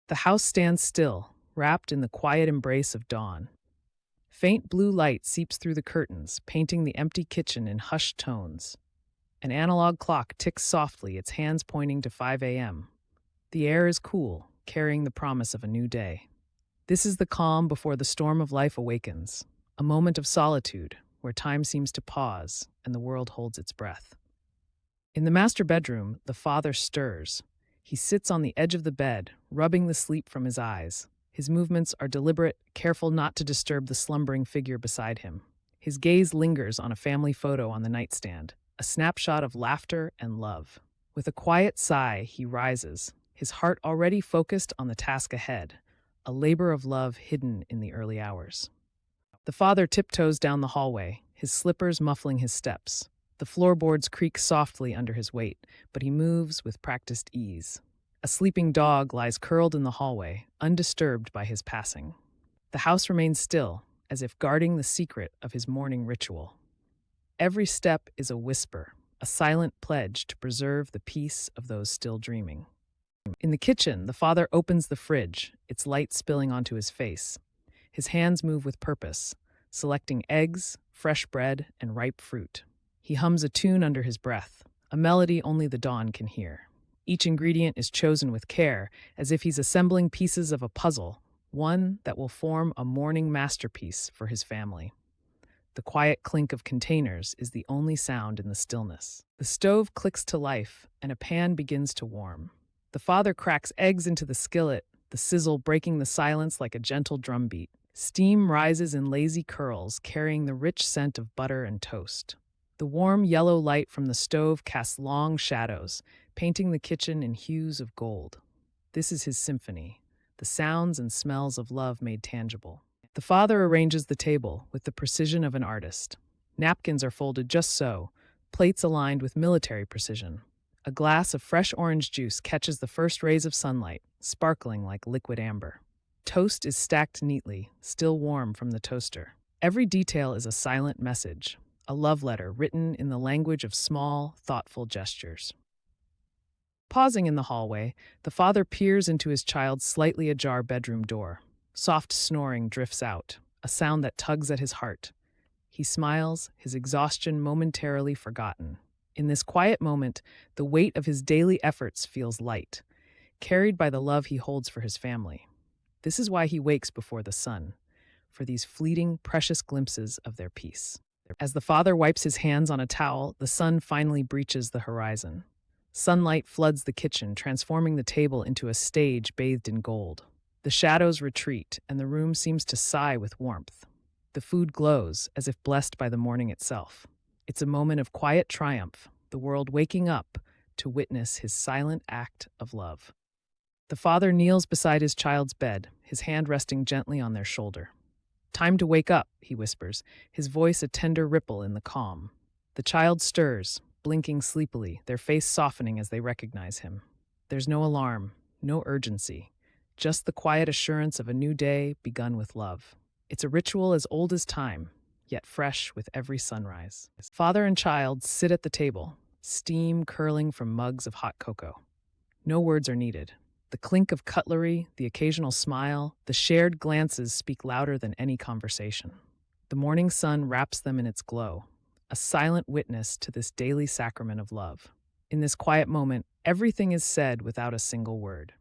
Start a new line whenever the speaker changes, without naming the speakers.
The house stands still, wrapped in the quiet embrace of dawn. Faint blue light seeps through the curtains, painting the empty kitchen in hushed tones. An analog clock ticks softly, its hands pointing to 5 a.m. The air is cool, carrying the promise of a new day. This is the calm before the storm of life awakens, a moment of solitude where time seems to pause and the world holds its breath. In the master bedroom, the father stirs. He sits on the edge of the bed, rubbing the sleep from his eyes. His movements are deliberate, careful not to disturb the slumbering figure beside him. His gaze lingers on a family photo on the nightstand, a snapshot of laughter and love. With a quiet sigh, he rises, his heart already focused on the task ahead, a labor of love hidden in the early hours. The father tiptoes down the hallway, his slippers muffling his steps. The floorboards creak softly under his weight, but he moves with practiced ease. A sleeping dog lies curled in the hallway, undisturbed by his passing. The house remains still, as if guarding the secret of his morning ritual. Every step is a whisper, a silent pledge to preserve the peace of those still dreaming. In the kitchen, the father opens the fridge, its light spilling onto his face. His hands move with purpose, selecting eggs, fresh bread, and ripe fruit. He hums a tune under his breath, a melody only the dawn can hear. Each ingredient is chosen with care, as if he's assembling pieces of a puzzle, one that will form a morning masterpiece for his family. The quiet clink of containers is the only sound in the stillness. The stove clicks to life, and a pan begins to warm. The father cracks eggs into the skillet, the sizzle breaking the silence like a gentle drumbeat. Steam rises in lazy curls, carrying the rich scent of butter and toast. The warm yellow light from the stove casts long shadows, painting the kitchen in hues of gold. This is his symphony, the sounds and smells of love made tangible. The father arranges the table with the precision of an artist. Napkins are folded just so, plates aligned with military precision. A glass of fresh orange juice catches the first rays of sunlight, sparkling like liquid amber. Toast is stacked neatly, still warm from the toaster. Every detail is a silent message, a love letter written in the language of small, thoughtful gestures. Pausing in the hallway, the father peers into his child's slightly ajar bedroom door. Soft snoring drifts out, a sound that tugs at his heart. He smiles, his exhaustion momentarily forgotten. In this quiet moment, the weight of his daily efforts feels light, carried by the love he holds for his family. This is why he wakes before the sun, for these fleeting, precious glimpses of their peace. As the father wipes his hands on a towel, the sun finally breaches the horizon. Sunlight floods the kitchen, transforming the table into a stage bathed in gold. The shadows retreat, and the room seems to sigh with warmth. The food glows, as if blessed by the morning itself. It's a moment of quiet triumph, the world waking up to witness his silent act of love. The father kneels beside his child's bed, his hand resting gently on their shoulder. "Time to wake up," he whispers, his voice a tender ripple in the calm. The child stirs, blinking sleepily, their face softening as they recognize him. There's no alarm, no urgency, just the quiet assurance of a new day begun with love. It's a ritual as old as time, yet fresh with every sunrise. Father and child sit at the table, steam curling from mugs of hot cocoa. No words are needed. The clink of cutlery, the occasional smile, the shared glances speak louder than any conversation. The morning sun wraps them in its glow, a silent witness to this daily sacrament of love. In this quiet moment, everything is said without a single word.